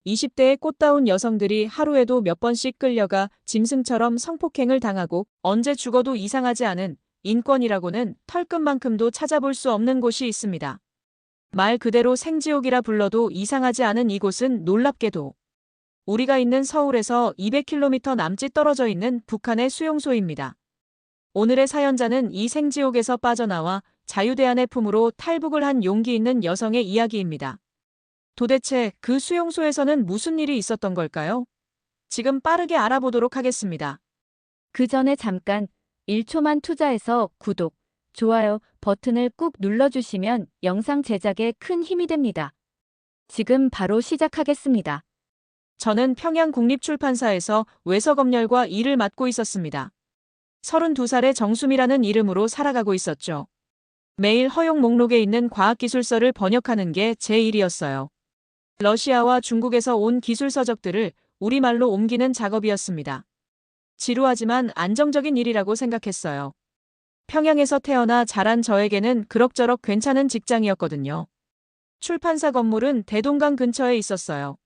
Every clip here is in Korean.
20대의 꽃다운 여성들이 하루에도 몇 번씩 끌려가 짐승처럼 성폭행을 당하고 언제 죽어도 이상하지 않은 인권이라고는 털끝만큼도 찾아볼 수 없는 곳이 있습니다. 말 그대로 생지옥이라 불러도 이상하지 않은 이곳은 놀랍게도 우리가 있는 서울에서 200km 남짓 떨어져 있는 북한의 수용소입니다. 오늘의 사연자는 이 생지옥에서 빠져나와 자유대안의 품으로 탈북을 한 용기 있는 여성의 이야기입니다. 도대체 그 수용소에서는 무슨 일이 있었던 걸까요? 지금 빠르게 알아보도록 하겠습니다. 그 전에 잠깐 1초만 투자해서 구독, 좋아요 버튼을 꾹 눌러주시면 영상 제작에 큰 힘이 됩니다. 지금 바로 시작하겠습니다. 저는 평양국립출판사에서 외서검열과 일을 맡고 있었습니다. 32살의 정수미라는 이름으로 살아가고 있었죠. 매일 허용 목록에 있는 과학기술서를 번역하는 게 제 일이었어요. 러시아와 중국에서 온 기술서적들을 우리말로 옮기는 작업이었습니다. 지루하지만 안정적인 일이라고 생각했어요. 평양에서 태어나 자란 저에게는 그럭저럭 괜찮은 직장이었거든요. 출판사 건물은 대동강 근처에 있었어요.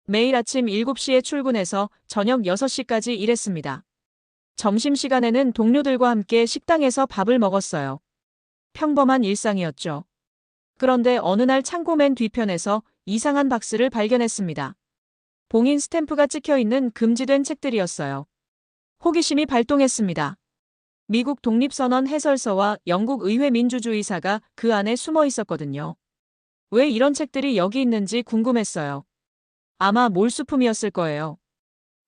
매일 아침 7시에 출근해서 저녁 6시까지 일했습니다. 점심시간에는 동료들과 함께 식당에서 밥을 먹었어요. 평범한 일상이었죠. 그런데 어느 날 창고 맨 뒤편에서 이상한 박스를 발견했습니다. 봉인 스탬프가 찍혀 있는 금지된 책들이었어요. 호기심이 발동했습니다. 미국 독립선언 해설서와 영국 의회 민주주의사가 그 안에 숨어 있었거든요. 왜 이런 책들이 여기 있는지 궁금했어요. 아마 몰수품이었을 거예요.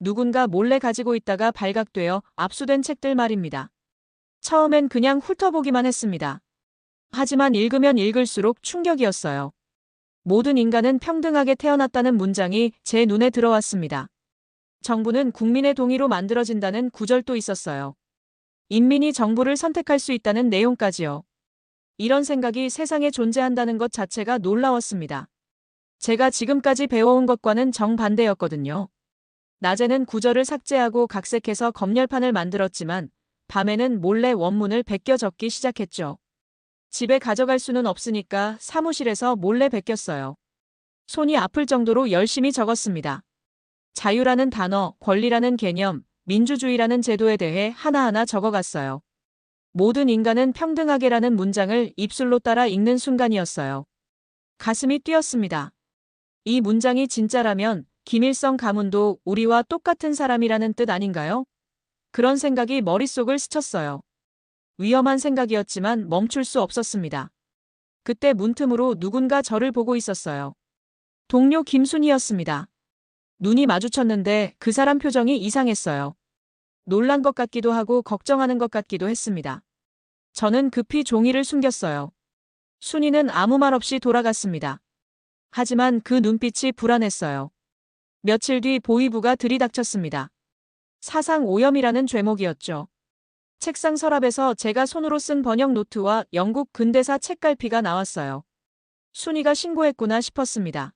누군가 몰래 가지고 있다가 발각되어 압수된 책들 말입니다. 처음엔 그냥 훑어보기만 했습니다. 하지만 읽으면 읽을수록 충격이었어요. 모든 인간은 평등하게 태어났다는 문장이 제 눈에 들어왔습니다. 정부는 국민의 동의로 만들어진다는 구절도 있었어요. 인민이 정부를 선택할 수 있다는 내용까지요. 이런 생각이 세상에 존재한다는 것 자체가 놀라웠습니다. 제가 지금까지 배워온 것과는 정반대였거든요. 낮에는 구절을 삭제하고 각색해서 검열판을 만들었지만 밤에는 몰래 원문을 베껴 적기 시작했죠. 집에 가져갈 수는 없으니까 사무실에서 몰래 베꼈어요. 손이 아플 정도로 열심히 적었습니다. 자유라는 단어, 권리라는 개념, 민주주의라는 제도에 대해 하나하나 적어갔어요. 모든 인간은 평등하게라는 문장을 입술로 따라 읽는 순간이었어요. 가슴이 뛰었습니다. 이 문장이 진짜라면 김일성 가문도 우리와 똑같은 사람이라는 뜻 아닌가요? 그런 생각이 머릿속을 스쳤어요. 위험한 생각이었지만 멈출 수 없었습니다. 그때 문틈으로 누군가 저를 보고 있었어요. 동료 김순이었습니다. 눈이 마주쳤는데 그 사람 표정이 이상했어요. 놀란 것 같기도 하고 걱정하는 것 같기도 했습니다. 저는 급히 종이를 숨겼어요. 순이는 아무 말 없이 돌아갔습니다. 하지만 그 눈빛이 불안했어요. 며칠 뒤 보위부가 들이닥쳤습니다. 사상 오염이라는 죄목이었죠. 책상 서랍에서 제가 손으로 쓴 번역 노트와 영국 근대사 책갈피가 나왔어요. 순이가 신고했구나 싶었습니다.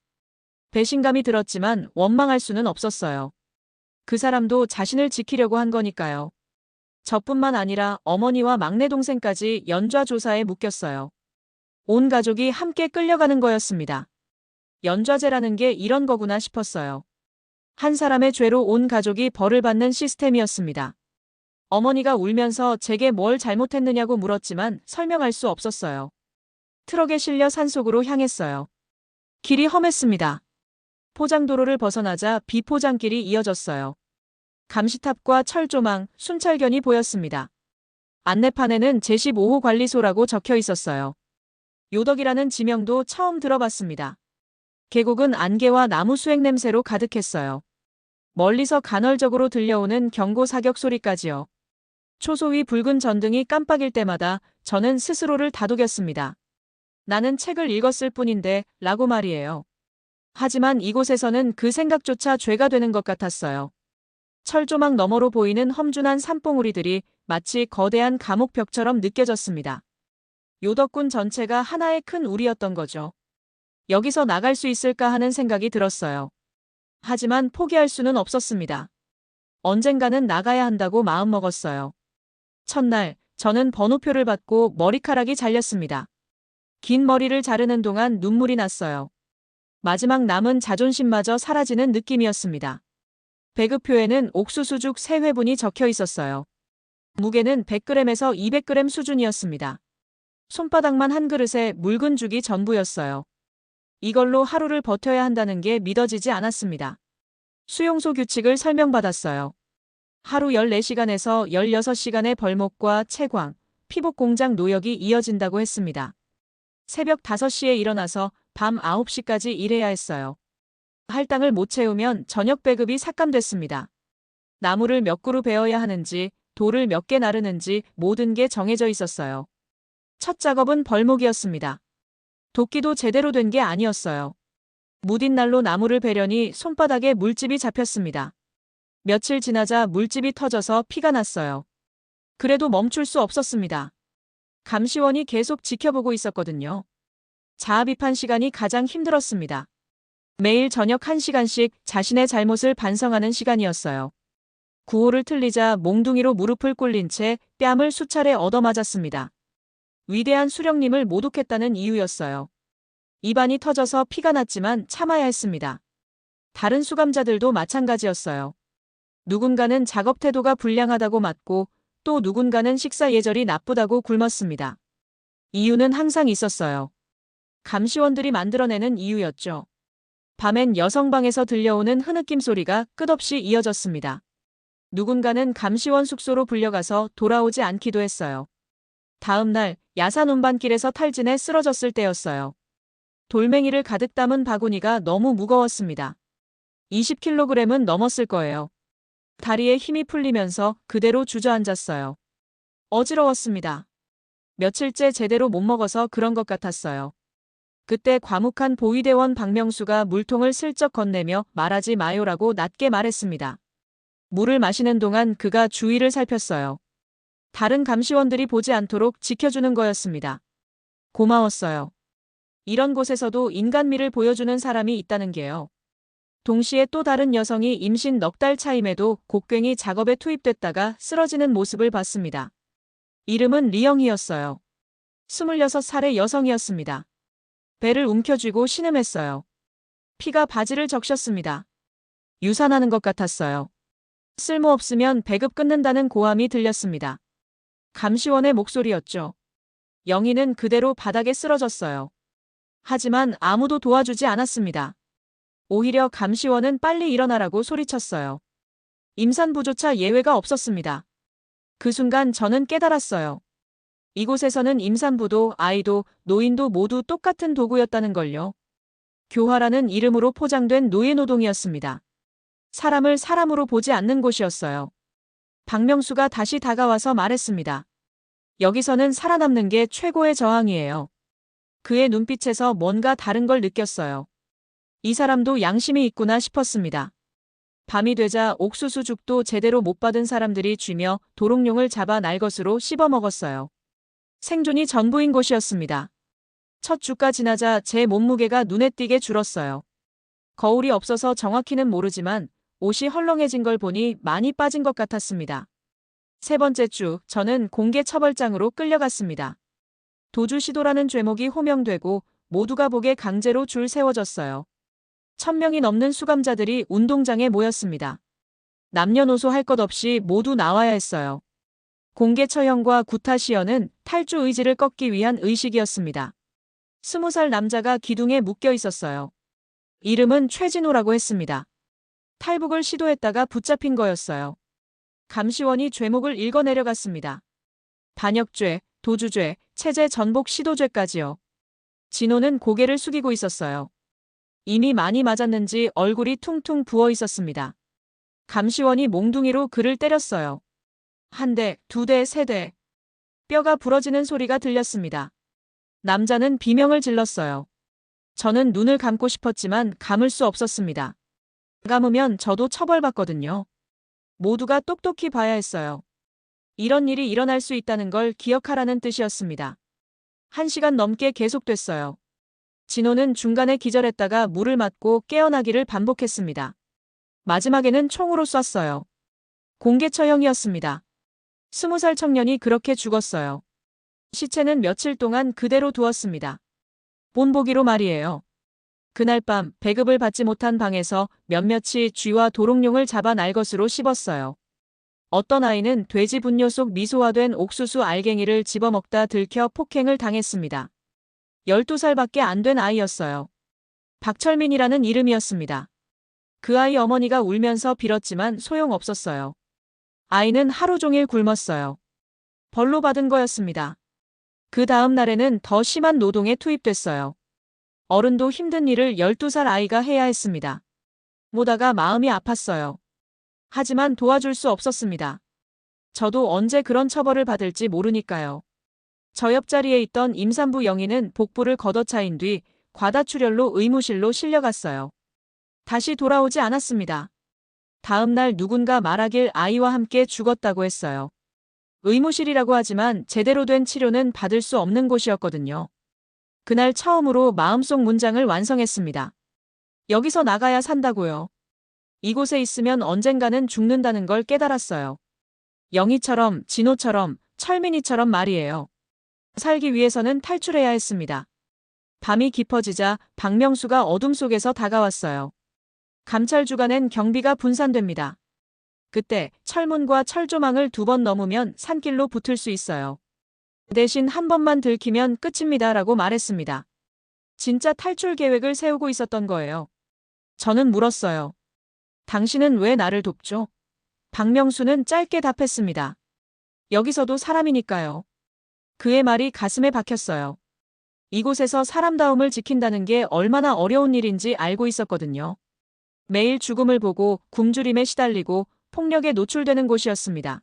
배신감이 들었지만 원망할 수는 없었어요. 그 사람도 자신을 지키려고 한 거니까요. 저뿐만 아니라 어머니와 막내 동생까지 연좌 조사에 묶였어요. 온 가족이 함께 끌려가는 거였습니다. 연좌제라는 게 이런 거구나 싶었어요. 한 사람의 죄로 온 가족이 벌을 받는 시스템이었습니다. 어머니가 울면서 제게 뭘 잘못했느냐고 물었지만 설명할 수 없었어요. 트럭에 실려 산속으로 향했어요. 길이 험했습니다. 포장도로를 벗어나자 비포장길이 이어졌어요. 감시탑과 철조망, 순찰견이 보였습니다. 안내판에는 제15호 관리소라고 적혀 있었어요. 요덕이라는 지명도 처음 들어봤습니다. 계곡은 안개와 나무 수액 냄새로 가득했어요. 멀리서 간헐적으로 들려오는 경고 사격 소리까지요. 초소위 붉은 전등이 깜빡일 때마다 저는 스스로를 다독였습니다. 나는 책을 읽었을 뿐인데 라고 말이에요. 하지만 이곳에서는 그 생각조차 죄가 되는 것 같았어요. 철조망 너머로 보이는 험준한 산봉우리들이 마치 거대한 감옥벽처럼 느껴졌습니다. 요덕군 전체가 하나의 큰 우리였던 거죠. 여기서 나갈 수 있을까 하는 생각이 들었어요. 하지만 포기할 수는 없었습니다. 언젠가는 나가야 한다고 마음먹었어요. 첫날, 저는 번호표를 받고 머리카락이 잘렸습니다. 긴 머리를 자르는 동안 눈물이 났어요. 마지막 남은 자존심마저 사라지는 느낌이었습니다. 배급표에는 옥수수죽 3회분이 적혀 있었어요. 무게는 100g에서 200g 수준이었습니다. 손바닥만 한 그릇에 묽은 죽이 전부였어요. 이걸로 하루를 버텨야 한다는 게 믿어지지 않았습니다. 수용소 규칙을 설명받았어요. 하루 14시간에서 16시간의 벌목과 채광, 피복 공장 노역이 이어진다고 했습니다. 새벽 5시에 일어나서 밤 9시까지 일해야 했어요. 할당을 못 채우면 저녁 배급이 삭감됐습니다. 나무를 몇 그루 베어야 하는지, 돌을 몇 개 나르는지 모든 게 정해져 있었어요. 첫 작업은 벌목이었습니다. 도끼도 제대로 된 게 아니었어요. 무딘 날로 나무를 베려니 손바닥에 물집이 잡혔습니다. 며칠 지나자 물집이 터져서 피가 났어요. 그래도 멈출 수 없었습니다. 감시원이 계속 지켜보고 있었거든요. 자아비판 시간이 가장 힘들었습니다. 매일 저녁 1시간씩 자신의 잘못을 반성하는 시간이었어요. 구호를 틀리자 몽둥이로 무릎을 꿇린 채 뺨을 수차례 얻어맞았습니다. 위대한 수령님을 모독했다는 이유였어요. 입안이 터져서 피가 났지만 참아야 했습니다. 다른 수감자들도 마찬가지였어요. 누군가는 작업 태도가 불량하다고 맞고 또 누군가는 식사 예절이 나쁘다고 굶었습니다. 이유는 항상 있었어요. 감시원들이 만들어내는 이유였죠. 밤엔 여성방에서 들려오는 흐느낌 소리가 끝없이 이어졌습니다. 누군가는 감시원 숙소로 불려가서 돌아오지 않기도 했어요. 다음 날 야산 운반길에서 탈진해 쓰러졌을 때였어요. 돌멩이를 가득 담은 바구니가 너무 무거웠습니다. 20kg은 넘었을 거예요. 다리에 힘이 풀리면서 그대로 주저앉았어요. 어지러웠습니다. 며칠째 제대로 못 먹어서 그런 것 같았어요. 그때 과묵한 보위대원 박명수가 물통을 슬쩍 건네며 말하지 마요라고 낮게 말했습니다. 물을 마시는 동안 그가 주위를 살폈어요. 다른 감시원들이 보지 않도록 지켜주는 거였습니다. 고마웠어요. 이런 곳에서도 인간미를 보여주는 사람이 있다는 게요. 동시에 또 다른 여성이 임신 넉 달 차임에도 곡괭이 작업에 투입됐다가 쓰러지는 모습을 봤습니다. 이름은 리영이었어요. 26살의 여성이었습니다. 배를 움켜쥐고 신음했어요. 피가 바지를 적셨습니다. 유산하는 것 같았어요. 쓸모없으면 배급 끊는다는 고함이 들렸습니다. 감시원의 목소리였죠. 영희는 그대로 바닥에 쓰러졌어요. 하지만 아무도 도와주지 않았습니다. 오히려 감시원은 빨리 일어나라고 소리쳤어요. 임산부조차 예외가 없었습니다. 그 순간 저는 깨달았어요. 이곳에서는 임산부도 아이도 노인도 모두 똑같은 도구였다는 걸요. 교화라는 이름으로 포장된 노예노동이었습니다. 사람을 사람으로 보지 않는 곳이었어요. 박명수가 다시 다가와서 말했습니다. 여기서는 살아남는 게 최고의 저항이에요. 그의 눈빛에서 뭔가 다른 걸 느꼈어요. 이 사람도 양심이 있구나 싶었습니다. 밤이 되자 옥수수죽도 제대로 못 받은 사람들이 쥐며 도롱뇽을 잡아 날것으로 씹어 먹었어요. 생존이 전부인 곳이었습니다. 첫 주가 지나자 제 몸무게가 눈에 띄게 줄었어요. 거울이 없어서 정확히는 모르지만 옷이 헐렁해진 걸 보니 많이 빠진 것 같았습니다. 세 번째 주, 저는 공개 처벌장으로 끌려갔습니다. 도주 시도라는 죄목이 호명되고 모두가 보게 강제로 줄 세워졌어요. 1000명이 넘는 수감자들이 운동장에 모였습니다. 남녀노소 할 것 없이 모두 나와야 했어요. 공개 처형과 구타 시연은 탈주 의지를 꺾기 위한 의식이었습니다. 20살 남자가 기둥에 묶여 있었어요. 이름은 최진호라고 했습니다. 탈북을 시도했다가 붙잡힌 거였어요. 감시원이 죄목을 읽어내려갔습니다. 반역죄, 도주죄, 체제 전복 시도죄까지요. 진호는 고개를 숙이고 있었어요. 이미 많이 맞았는지 얼굴이 퉁퉁 부어 있었습니다. 감시원이 몽둥이로 그를 때렸어요. 한 대, 두 대, 세 대. 뼈가 부러지는 소리가 들렸습니다. 남자는 비명을 질렀어요. 저는 눈을 감고 싶었지만 감을 수 없었습니다. 감으면 저도 처벌받거든요. 모두가 똑똑히 봐야 했어요. 이런 일이 일어날 수 있다는 걸 기억하라는 뜻이었습니다. 1시간 넘게 계속됐어요. 진호는 중간에 기절했다가 물을 맞고 깨어나기를 반복했습니다. 마지막에는 총으로 쐈어요. 공개 처형이었습니다. 20살 청년이 그렇게 죽었어요. 시체는 며칠 동안 그대로 두었습니다. 본보기로 말이에요. 그날 밤 배급을 받지 못한 방에서 몇몇이 쥐와 도롱뇽을 잡아 날것으로 씹었어요. 어떤 아이는 돼지 분뇨 속 미소화된 옥수수 알갱이를 집어먹다 들켜 폭행을 당했습니다. 12살밖에 안 된 아이였어요. 박철민이라는 이름이었습니다. 그 아이 어머니가 울면서 빌었지만 소용없었어요. 아이는 하루 종일 굶었어요. 벌로 받은 거였습니다. 그 다음 날에는 더 심한 노동에 투입됐어요. 어른도 힘든 일을 12살 아이가 해야 했습니다. 보다가 마음이 아팠어요. 하지만 도와줄 수 없었습니다. 저도 언제 그런 처벌을 받을지 모르니까요. 저 옆자리에 있던 임산부 영희는 복부를 걷어차인 뒤 과다출혈로 의무실로 실려갔어요. 다시 돌아오지 않았습니다. 다음 날 누군가 말하길 아이와 함께 죽었다고 했어요. 의무실이라고 하지만 제대로 된 치료는 받을 수 없는 곳이었거든요. 그날 처음으로 마음속 문장을 완성했습니다. 여기서 나가야 산다고요. 이곳에 있으면 언젠가는 죽는다는 걸 깨달았어요. 영희처럼, 진호처럼, 철민이처럼 말이에요. 살기 위해서는 탈출해야 했습니다. 밤이 깊어지자 박명수가 어둠 속에서 다가왔어요. 감찰 주간엔 경비가 분산됩니다. 그때 철문과 철조망을 2번 넘으면 산길로 붙을 수 있어요. 대신 한 번만 들키면 끝입니다라고 말했습니다. 진짜 탈출 계획을 세우고 있었던 거예요. 저는 물었어요. 당신은 왜 나를 돕죠? 박명수는 짧게 답했습니다. 여기서도 사람이니까요. 그의 말이 가슴에 박혔어요. 이곳에서 사람다움을 지킨다는 게 얼마나 어려운 일인지 알고 있었거든요. 매일 죽음을 보고 굶주림에 시달리고 폭력에 노출되는 곳이었습니다.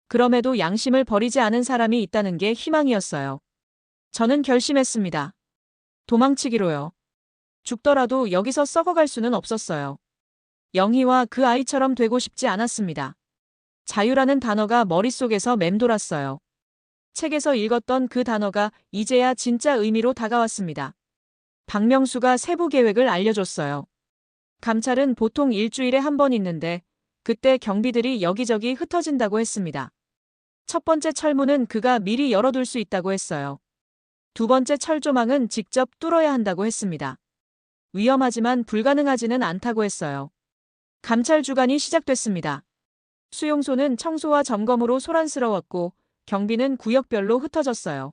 그럼에도 양심을 버리지 않은 사람이 있다는 게 희망이었어요. 저는 결심했습니다. 도망치기로요. 죽더라도 여기서 썩어갈 수는 없었어요. 영희와 그 아이처럼 되고 싶지 않았습니다. 자유라는 단어가 머릿속에서 맴돌았어요. 책에서 읽었던 그 단어가 이제야 진짜 의미로 다가왔습니다. 박명수가 세부 계획을 알려줬어요. 감찰은 보통 일주일에 한 번 있는데 그때 경비들이 여기저기 흩어진다고 했습니다. 첫 번째 철문은 그가 미리 열어둘 수 있다고 했어요. 두 번째 철조망은 직접 뚫어야 한다고 했습니다. 위험하지만 불가능하지는 않다고 했어요. 감찰 주간이 시작됐습니다. 수용소는 청소와 점검으로 소란스러웠고 경비는 구역별로 흩어졌어요.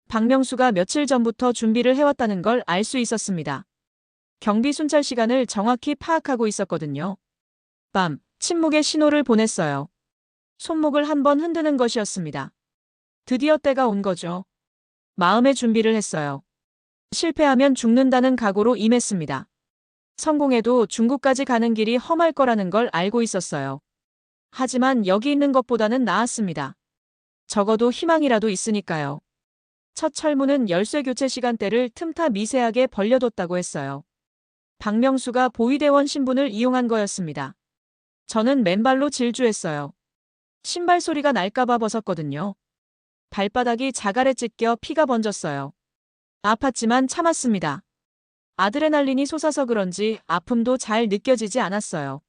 박명수가 며칠 전부터 준비를 해왔다는 걸 알 수 있었습니다. 경비 순찰 시간을 정확히 파악하고 있었거든요. 밤, 침묵의 신호를 보냈어요. 손목을 한번 흔드는 것이었습니다. 드디어 때가 온 거죠. 마음의 준비를 했어요. 실패하면 죽는다는 각오로 임했습니다. 성공해도 중국까지 가는 길이 험할 거라는 걸 알고 있었어요. 하지만 여기 있는 것보다는 나았습니다. 적어도 희망이라도 있으니까요. 첫 철문은 열쇠 교체 시간대를 틈타 미세하게 벌려뒀다고 했어요. 박명수가 보위대원 신분을 이용한 거였습니다. 저는 맨발로 질주했어요. 신발 소리가 날까봐 벗었거든요. 발바닥이 자갈에 찢겨 피가 번졌어요. 아팠지만 참았습니다. 아드레날린이 솟아서 그런지 아픔도 잘 느껴지지 않았어요.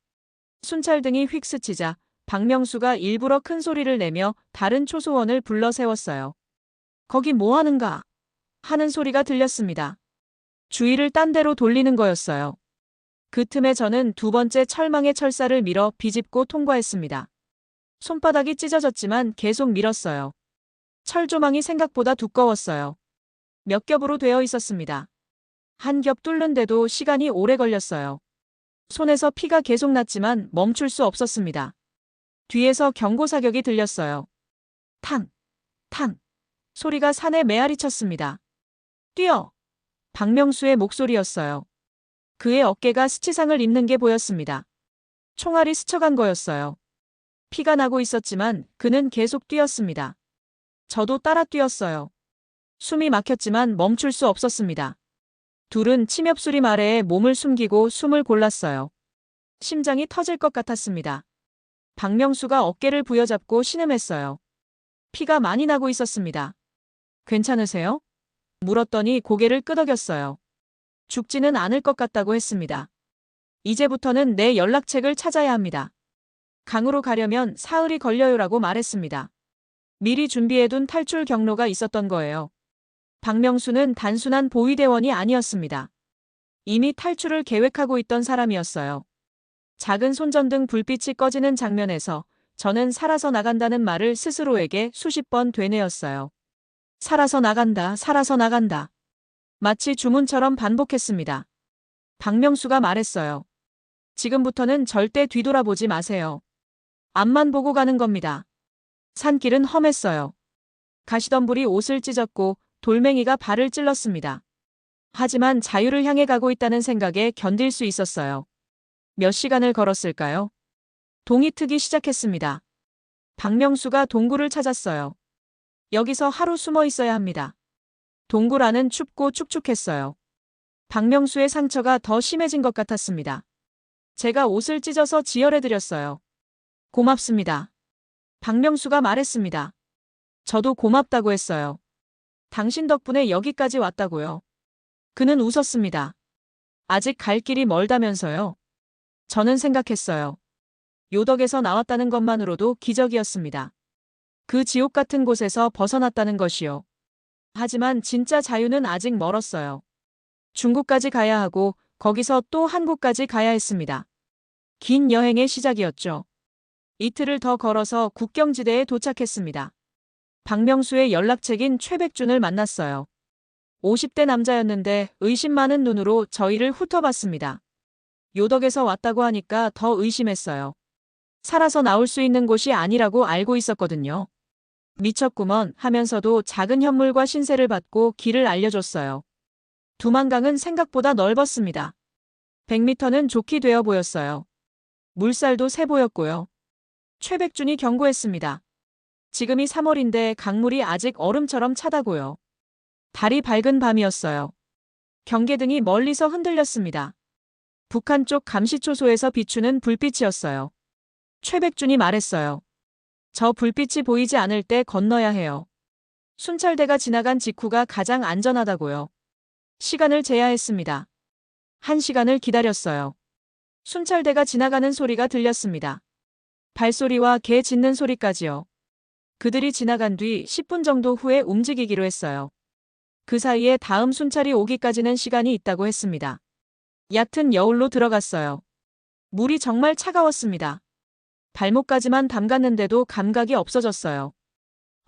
순찰등이 휙 스치자 박명수가 일부러 큰 소리를 내며 다른 초소원을 불러 세웠어요. 거기 뭐 하는가? 하는 소리가 들렸습니다. 주의를 딴 데로 돌리는 거였어요. 그 틈에 저는 두 번째 철망의 철사를 밀어 비집고 통과했습니다. 손바닥이 찢어졌지만 계속 밀었어요. 철조망이 생각보다 두꺼웠어요. 몇 겹으로 되어 있었습니다. 한 겹 뚫는데도 시간이 오래 걸렸어요. 손에서 피가 계속 났지만 멈출 수 없었습니다. 뒤에서 경고 사격이 들렸어요. 탕! 탕! 소리가 산에 메아리 쳤습니다. 뛰어! 박명수의 목소리였어요. 그의 어깨가 스치상을 입는 게 보였습니다. 총알이 스쳐간 거였어요. 피가 나고 있었지만 그는 계속 뛰었습니다. 저도 따라 뛰었어요. 숨이 막혔지만 멈출 수 없었습니다. 둘은 침엽수림 아래에 몸을 숨기고 숨을 골랐어요. 심장이 터질 것 같았습니다. 박명수가 어깨를 부여잡고 신음했어요. 피가 많이 나고 있었습니다. 괜찮으세요? 물었더니 고개를 끄덕였어요. 죽지는 않을 것 같다고 했습니다. 이제부터는 내 연락책을 찾아야 합니다. 강으로 가려면 사흘이 걸려요라고 말했습니다. 미리 준비해둔 탈출 경로가 있었던 거예요. 박명수는 단순한 보위대원이 아니었습니다. 이미 탈출을 계획하고 있던 사람이었어요. 작은 손전등 불빛이 꺼지는 장면에서 저는 살아서 나간다는 말을 스스로에게 수십 번 되뇌었어요. 살아서 나간다, 살아서 나간다. 마치 주문처럼 반복했습니다. 박명수가 말했어요. 지금부터는 절대 뒤돌아보지 마세요. 앞만 보고 가는 겁니다. 산길은 험했어요. 가시덤불이 옷을 찢었고 돌멩이가 발을 찔렀습니다. 하지만 자유를 향해 가고 있다는 생각에 견딜 수 있었어요. 몇 시간을 걸었을까요? 동이 트기 시작했습니다. 박명수가 동굴을 찾았어요. 여기서 하루 숨어 있어야 합니다. 동굴 안은 춥고 축축했어요. 박명수의 상처가 더 심해진 것 같았습니다. 제가 옷을 찢어서 지혈해드렸어요. 고맙습니다. 박명수가 말했습니다. 저도 고맙다고 했어요. 당신 덕분에 여기까지 왔다고요. 그는 웃었습니다. 아직 갈 길이 멀다면서요. 저는 생각했어요. 요덕에서 나왔다는 것만으로도 기적이었습니다. 그 지옥 같은 곳에서 벗어났다는 것이요. 하지만 진짜 자유는 아직 멀었어요. 중국까지 가야 하고 거기서 또 한국까지 가야 했습니다. 긴 여행의 시작이었죠. 이틀을 더 걸어서 국경지대에 도착했습니다. 박명수의 연락책인 최백준을 만났어요. 50대 남자였는데 의심 많은 눈으로 저희를 훑어봤습니다. 요덕에서 왔다고 하니까 더 의심했어요. 살아서 나올 수 있는 곳이 아니라고 알고 있었거든요. 미쳤구먼 하면서도 작은 현물과 신세를 받고 길을 알려줬어요. 두만강은 생각보다 넓었습니다. 100m는 좋게 되어 보였어요. 물살도 세 보였고요. 최백준이 경고했습니다. 지금이 3월인데 강물이 아직 얼음처럼 차다고요. 달이 밝은 밤이었어요. 경계등이 멀리서 흔들렸습니다. 북한 쪽 감시초소에서 비추는 불빛이었어요. 최백준이 말했어요. 저 불빛이 보이지 않을 때 건너야 해요. 순찰대가 지나간 직후가 가장 안전하다고요. 시간을 재야 했습니다. 1시간을 기다렸어요. 순찰대가 지나가는 소리가 들렸습니다. 발소리와 개 짖는 소리까지요. 그들이 지나간 뒤 10분 정도 후에 움직이기로 했어요. 그 사이에 다음 순찰이 오기까지는 시간이 있다고 했습니다. 얕은 여울로 들어갔어요. 물이 정말 차가웠습니다. 발목까지만 담갔는데도 감각이 없어졌어요.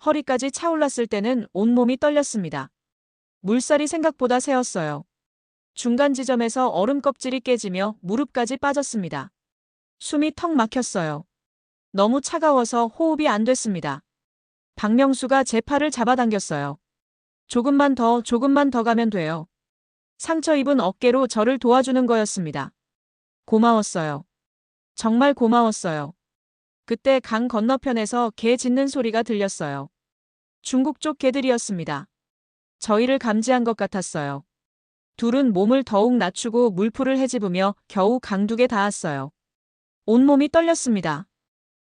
허리까지 차올랐을 때는 온몸이 떨렸습니다. 물살이 생각보다 세었어요. 중간 지점에서 얼음 껍질이 깨지며 무릎까지 빠졌습니다. 숨이 턱 막혔어요. 너무 차가워서 호흡이 안 됐습니다. 박명수가 제 팔을 잡아당겼어요. 조금만 더 가면 돼요. 상처 입은 어깨로 저를 도와주는 거였습니다. 고마웠어요. 정말 고마웠어요. 그때 강 건너편에서 개 짖는 소리가 들렸어요. 중국 쪽 개들이었습니다. 저희를 감지한 것 같았어요. 둘은 몸을 더욱 낮추고 물풀을 헤집으며 겨우 강둑에 닿았어요. 온몸이 떨렸습니다.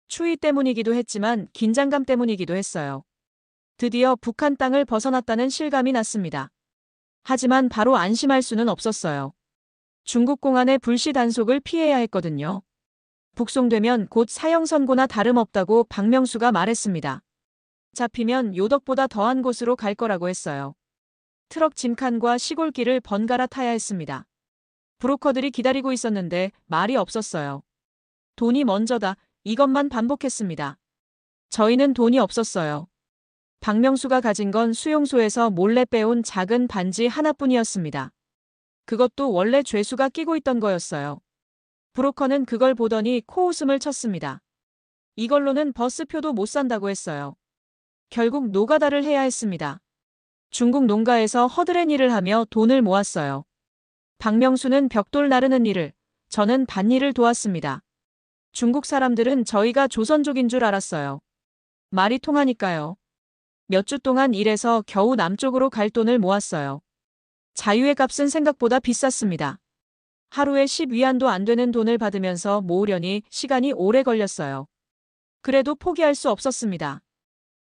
추위 때문이기도 했지만 긴장감 때문이기도 했어요. 드디어 북한 땅을 벗어났다는 실감이 났습니다. 하지만 바로 안심할 수는 없었어요. 중국 공안의 불시 단속을 피해야 했거든요. 북송되면 곧 사형 선고나 다름없다고 박명수가 말했습니다. 잡히면 요덕보다 더한 곳으로 갈 거라고 했어요. 트럭 짐칸과 시골길을 번갈아 타야 했습니다. 브로커들이 기다리고 있었는데 말이 없었어요. 돈이 먼저다, 이것만 반복했습니다. 저희는 돈이 없었어요. 박명수가 가진 건 수용소에서 몰래 빼온 작은 반지 하나뿐이었습니다. 그것도 원래 죄수가 끼고 있던 거였어요. 브로커는 그걸 보더니 코웃음을 쳤습니다. 이걸로는 버스표도 못 산다고 했어요. 결국 노가다를 해야 했습니다. 중국 농가에서 허드렛 일을 하며 돈을 모았어요. 박명수는 벽돌 나르는 일을, 저는 밭일을 도왔습니다. 중국 사람들은 저희가 조선족인 줄 알았어요. 말이 통하니까요. 몇 주 동안 일해서 겨우 남쪽으로 갈 돈을 모았어요. 자유의 값은 생각보다 비쌌습니다. 하루에 10위안도 안 되는 돈을 받으면서 모으려니 시간이 오래 걸렸어요. 그래도 포기할 수 없었습니다.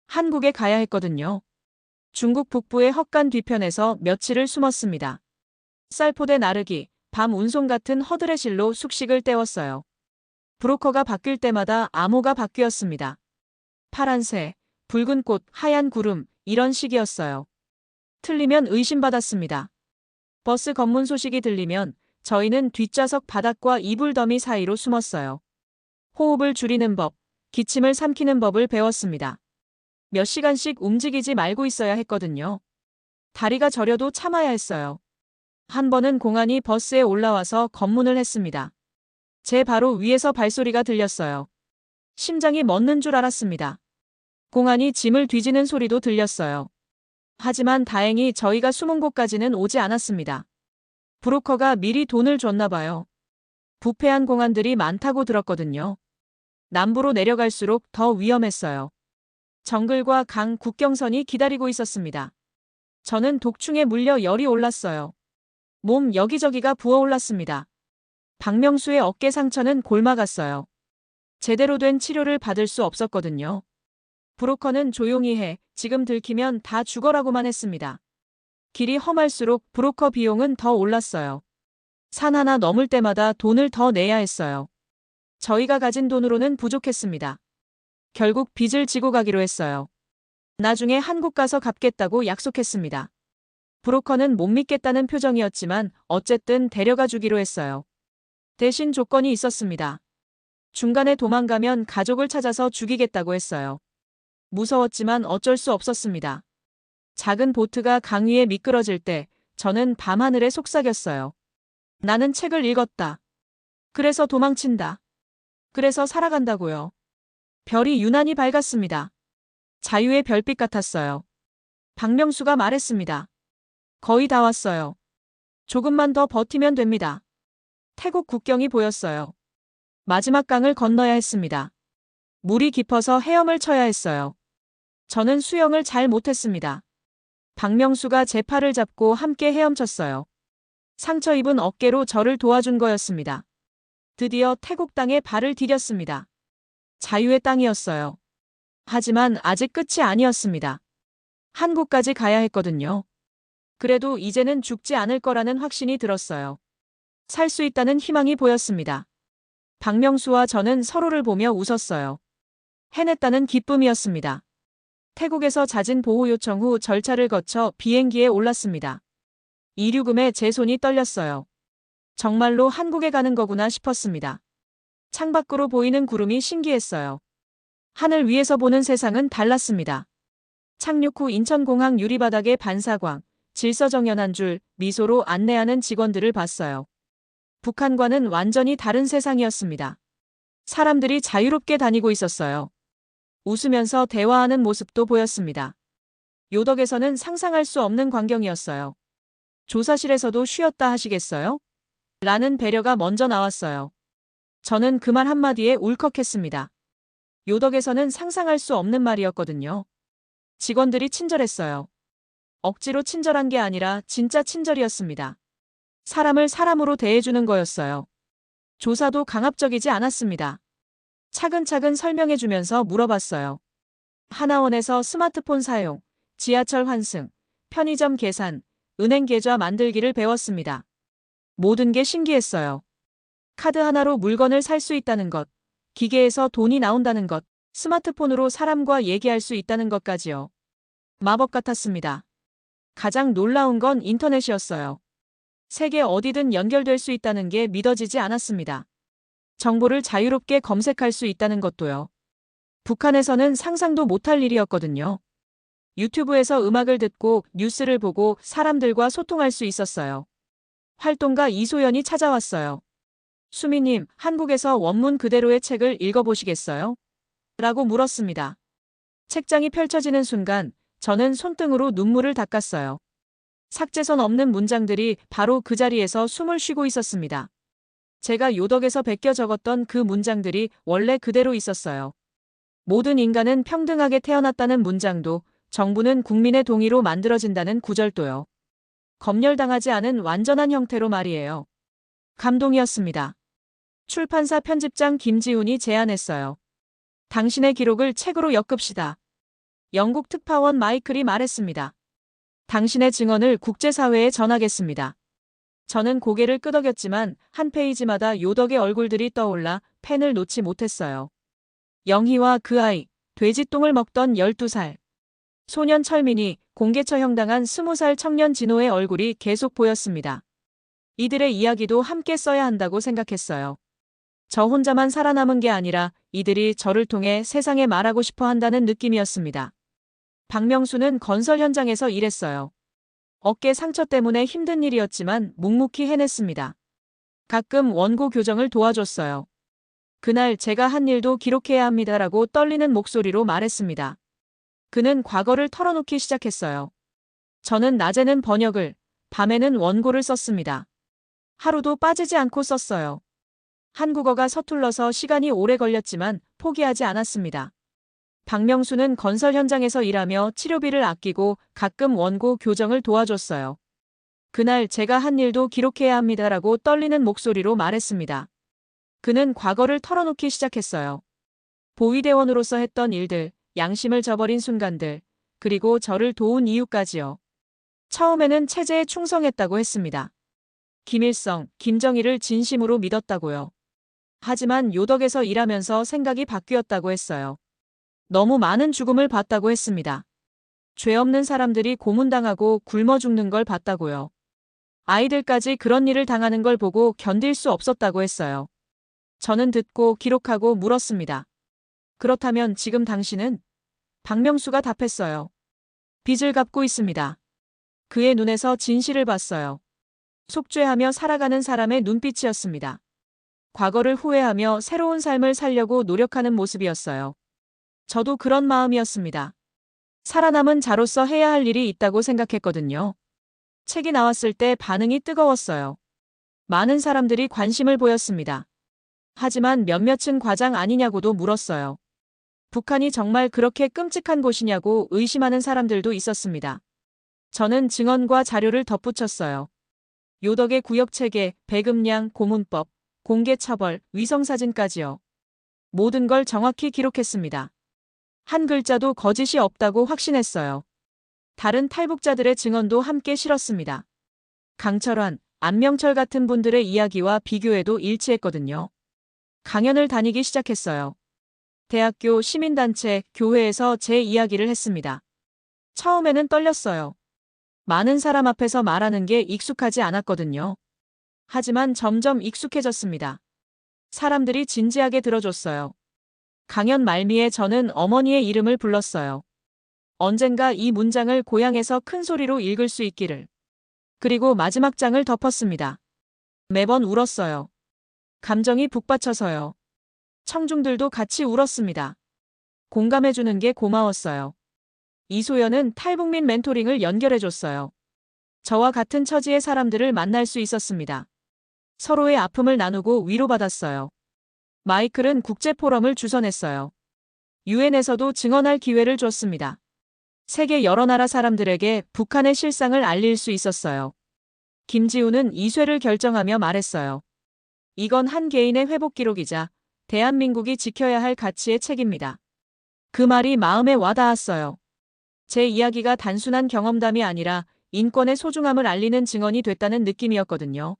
한국에 가야 했거든요. 중국 북부의 헛간 뒤편에서 며칠을 숨었습니다. 쌀포대 나르기, 밤 운송 같은 허드렛일로 숙식을 때웠어요. 브로커가 바뀔 때마다 암호가 바뀌었습니다. 파란새, 붉은 꽃, 하얀 구름, 이런 식이었어요. 틀리면 의심받았습니다. 버스 검문 소식이 들리면 저희는 뒷좌석 바닥과 이불 더미 사이로 숨었어요. 호흡을 줄이는 법, 기침을 삼키는 법을 배웠습니다. 몇 시간씩 움직이지 말고 있어야 했거든요. 다리가 저려도 참아야 했어요. 한 번은 공안이 버스에 올라와서 검문을 했습니다. 제 바로 위에서 발소리가 들렸어요. 심장이 멎는 줄 알았습니다. 공안이 짐을 뒤지는 소리도 들렸어요. 하지만 다행히 저희가 숨은 곳까지는 오지 않았습니다. 브로커가 미리 돈을 줬나 봐요. 부패한 공안들이 많다고 들었거든요. 남부로 내려갈수록 더 위험했어요. 정글과 강 국경선이 기다리고 있었습니다. 저는 독충에 물려 열이 올랐어요. 몸 여기저기가 부어올랐습니다. 박명수의 어깨 상처는 골마갔어요. 제대로 된 치료를 받을 수 없었거든요. 브로커는 조용히 해, 지금 들키면 다 죽어라고만 했습니다. 길이 험할수록 브로커 비용은 더 올랐어요. 산 하나 넘을 때마다 돈을 더 내야 했어요. 저희가 가진 돈으로는 부족했습니다. 결국 빚을 지고 가기로 했어요. 나중에 한국 가서 갚겠다고 약속했습니다. 브로커는 못 믿겠다는 표정이었지만 어쨌든 데려가 주기로 했어요. 대신 조건이 있었습니다. 중간에 도망가면 가족을 찾아서 죽이겠다고 했어요. 무서웠지만 어쩔 수 없었습니다. 작은 보트가 강 위에 미끄러질 때 저는 밤하늘에 속삭였어요. 나는 책을 읽었다. 그래서 도망친다. 그래서 살아간다고요. 별이 유난히 밝았습니다. 자유의 별빛 같았어요. 박명수가 말했습니다. 거의 다 왔어요. 조금만 더 버티면 됩니다. 태국 국경이 보였어요. 마지막 강을 건너야 했습니다. 물이 깊어서 헤엄을 쳐야 했어요. 저는 수영을 잘 못했습니다. 박명수가 제 팔을 잡고 함께 헤엄쳤어요. 상처 입은 어깨로 저를 도와준 거였습니다. 드디어 태국 땅에 발을 디뎠습니다. 자유의 땅이었어요. 하지만 아직 끝이 아니었습니다. 한국까지 가야 했거든요. 그래도 이제는 죽지 않을 거라는 확신이 들었어요. 살 수 있다는 희망이 보였습니다. 박명수와 저는 서로를 보며 웃었어요. 해냈다는 기쁨이었습니다. 태국에서 자진 보호 요청 후 절차를 거쳐 비행기에 올랐습니다. 이륙음에 제 손이 떨렸어요. 정말로 한국에 가는 거구나 싶었습니다. 창밖으로 보이는 구름이 신기했어요. 하늘 위에서 보는 세상은 달랐습니다. 착륙 후 인천공항 유리바닥의 반사광, 질서정연한 줄 미소로 안내하는 직원들을 봤어요. 북한과는 완전히 다른 세상이었습니다. 사람들이 자유롭게 다니고 있었어요. 웃으면서 대화하는 모습도 보였습니다. 요덕에서는 상상할 수 없는 광경이었어요. 조사실에서도 쉬었다 하시겠어요? 라는 배려가 먼저 나왔어요. 저는 그 말 한마디에 울컥했습니다. 요덕에서는 상상할 수 없는 말이었거든요. 직원들이 친절했어요. 억지로 친절한 게 아니라 진짜 친절이었습니다. 사람을 사람으로 대해주는 거였어요. 조사도 강압적이지 않았습니다. 차근차근 설명해주면서 물어봤어요. 하나원에서 스마트폰 사용, 지하철 환승, 편의점 계산, 은행 계좌 만들기를 배웠습니다. 모든 게 신기했어요. 카드 하나로 물건을 살 수 있다는 것, 기계에서 돈이 나온다는 것, 스마트폰으로 사람과 얘기할 수 있다는 것까지요. 마법 같았습니다. 가장 놀라운 건 인터넷이었어요. 세계 어디든 연결될 수 있다는 게 믿어지지 않았습니다. 정보를 자유롭게 검색할 수 있다는 것도요. 북한에서는 상상도 못할 일이었거든요. 유튜브에서 음악을 듣고 뉴스를 보고 사람들과 소통할 수 있었어요. 활동가 이소연이 찾아왔어요. 수미님, 한국에서 원문 그대로의 책을 읽어보시겠어요? 라고 물었습니다. 책장이 펼쳐지는 순간 저는 손등으로 눈물을 닦았어요. 삭제선 없는 문장들이 바로 그 자리에서 숨을 쉬고 있었습니다. 제가 요덕에서 베껴 적었던 그 문장들이 원래 그대로 있었어요. 모든 인간은 평등하게 태어났다는 문장도, 정부는 국민의 동의로 만들어진다는 구절도요. 검열당하지 않은 완전한 형태로 말이에요. 감동이었습니다. 출판사 편집장 김지훈이 제안했어요. 당신의 기록을 책으로 엮읍시다. 영국 특파원 마이클이 말했습니다. 당신의 증언을 국제사회에 전하겠습니다. 저는 고개를 끄덕였지만 한 페이지마다 요덕의 얼굴들이 떠올라 펜을 놓지 못했어요. 영희와 그 아이, 돼지똥을 먹던 12살. 소년 철민이 공개처형 당한 20살 청년 진호의 얼굴이 계속 보였습니다. 이들의 이야기도 함께 써야 한다고 생각했어요. 저 혼자만 살아남은 게 아니라 이들이 저를 통해 세상에 말하고 싶어 한다는 느낌이었습니다. 박명수는 건설 현장에서 일했어요. 어깨 상처 때문에 힘든 일이었지만 묵묵히 해냈습니다. 가끔 원고 교정을 도와줬어요. 그날 제가 한 일도 기록해야 합니다라고 떨리는 목소리로 말했습니다. 그는 과거를 털어놓기 시작했어요. 저는 낮에는 번역을, 밤에는 원고를 썼습니다. 하루도 빠지지 않고 썼어요. 한국어가 서툴러서 시간이 오래 걸렸지만 포기하지 않았습니다. 박명수는 건설 현장에서 일하며 치료비를 아끼고 가끔 원고 교정을 도와줬어요. 그날 제가 한 일도 기록해야 합니다라고 떨리는 목소리로 말했습니다. 그는 과거를 털어놓기 시작했어요. 보위대원으로서 했던 일들, 양심을 저버린 순간들, 그리고 저를 도운 이유까지요. 처음에는 체제에 충성했다고 했습니다. 김일성, 김정일을 진심으로 믿었다고요. 하지만 요덕에서 일하면서 생각이 바뀌었다고 했어요. 너무 많은 죽음을 봤다고 했습니다. 죄 없는 사람들이 고문당하고 굶어 죽는 걸 봤다고요. 아이들까지 그런 일을 당하는 걸 보고 견딜 수 없었다고 했어요. 저는 듣고 기록하고 물었습니다. 그렇다면 지금 당신은? 박명수가 답했어요. 빚을 갚고 있습니다. 그의 눈에서 진실을 봤어요. 속죄하며 살아가는 사람의 눈빛이었습니다. 과거를 후회하며 새로운 삶을 살려고 노력하는 모습이었어요. 저도 그런 마음이었습니다. 살아남은 자로서 해야 할 일이 있다고 생각했거든요. 책이 나왔을 때 반응이 뜨거웠어요. 많은 사람들이 관심을 보였습니다. 하지만 몇몇은 과장 아니냐고도 물었어요. 북한이 정말 그렇게 끔찍한 곳이냐고 의심하는 사람들도 있었습니다. 저는 증언과 자료를 덧붙였어요. 요덕의 구역체계, 배급량, 고문법, 공개처벌, 위성사진까지요. 모든 걸 정확히 기록했습니다. 한 글자도 거짓이 없다고 확신했어요. 다른 탈북자들의 증언도 함께 실었습니다. 강철환, 안명철 같은 분들의 이야기와 비교해도 일치했거든요. 강연을 다니기 시작했어요. 대학교, 시민단체, 교회에서 제 이야기를 했습니다. 처음에는 떨렸어요. 많은 사람 앞에서 말하는 게 익숙하지 않았거든요. 하지만 점점 익숙해졌습니다. 사람들이 진지하게 들어줬어요. 강연 말미에 저는 어머니의 이름을 불렀어요. 언젠가 이 문장을 고향에서 큰 소리로 읽을 수 있기를. 그리고 마지막 장을 덮었습니다. 매번 울었어요. 감정이 북받쳐서요. 청중들도 같이 울었습니다. 공감해주는 게 고마웠어요. 이소연은 탈북민 멘토링을 연결해줬어요. 저와 같은 처지의 사람들을 만날 수 있었습니다. 서로의 아픔을 나누고 위로받았어요. 마이클은 국제포럼을 주선했어요. 유엔에서도 증언할 기회를 줬습니다. 세계 여러 나라 사람들에게 북한의 실상을 알릴 수 있었어요. 김지우는 이쇠를 결정하며 말했어요. 이건 한 개인의 회복 기록이자 대한민국이 지켜야 할 가치의 책입니다. 그 말이 마음에 와닿았어요. 제 이야기가 단순한 경험담이 아니라 인권의 소중함을 알리는 증언이 됐다는 느낌이었거든요.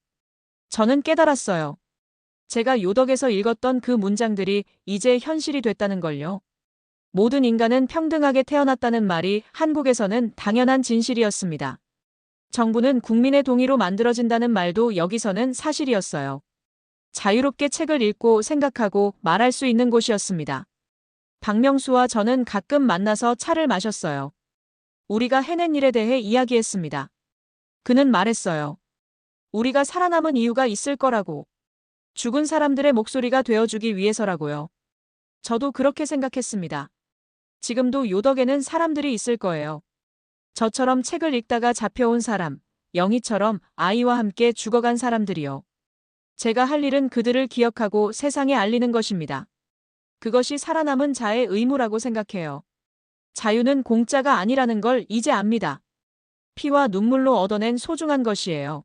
저는 깨달았어요. 제가 요덕에서 읽었던 그 문장들이 이제 현실이 됐다는 걸요. 모든 인간은 평등하게 태어났다는 말이 한국에서는 당연한 진실이었습니다. 정부는 국민의 동의로 만들어진다는 말도 여기서는 사실이었어요. 자유롭게 책을 읽고 생각하고 말할 수 있는 곳이었습니다. 박명수와 저는 가끔 만나서 차를 마셨어요. 우리가 해낸 일에 대해 이야기했습니다. 그는 말했어요. 우리가 살아남은 이유가 있을 거라고. 죽은 사람들의 목소리가 되어주기 위해서라고요. 저도 그렇게 생각했습니다. 지금도 요덕에는 사람들이 있을 거예요. 저처럼 책을 읽다가 잡혀온 사람, 영희처럼 아이와 함께 죽어간 사람들이요. 제가 할 일은 그들을 기억하고 세상에 알리는 것입니다. 그것이 살아남은 자의 의무라고 생각해요. 자유는 공짜가 아니라는 걸 이제 압니다. 피와 눈물로 얻어낸 소중한 것이에요.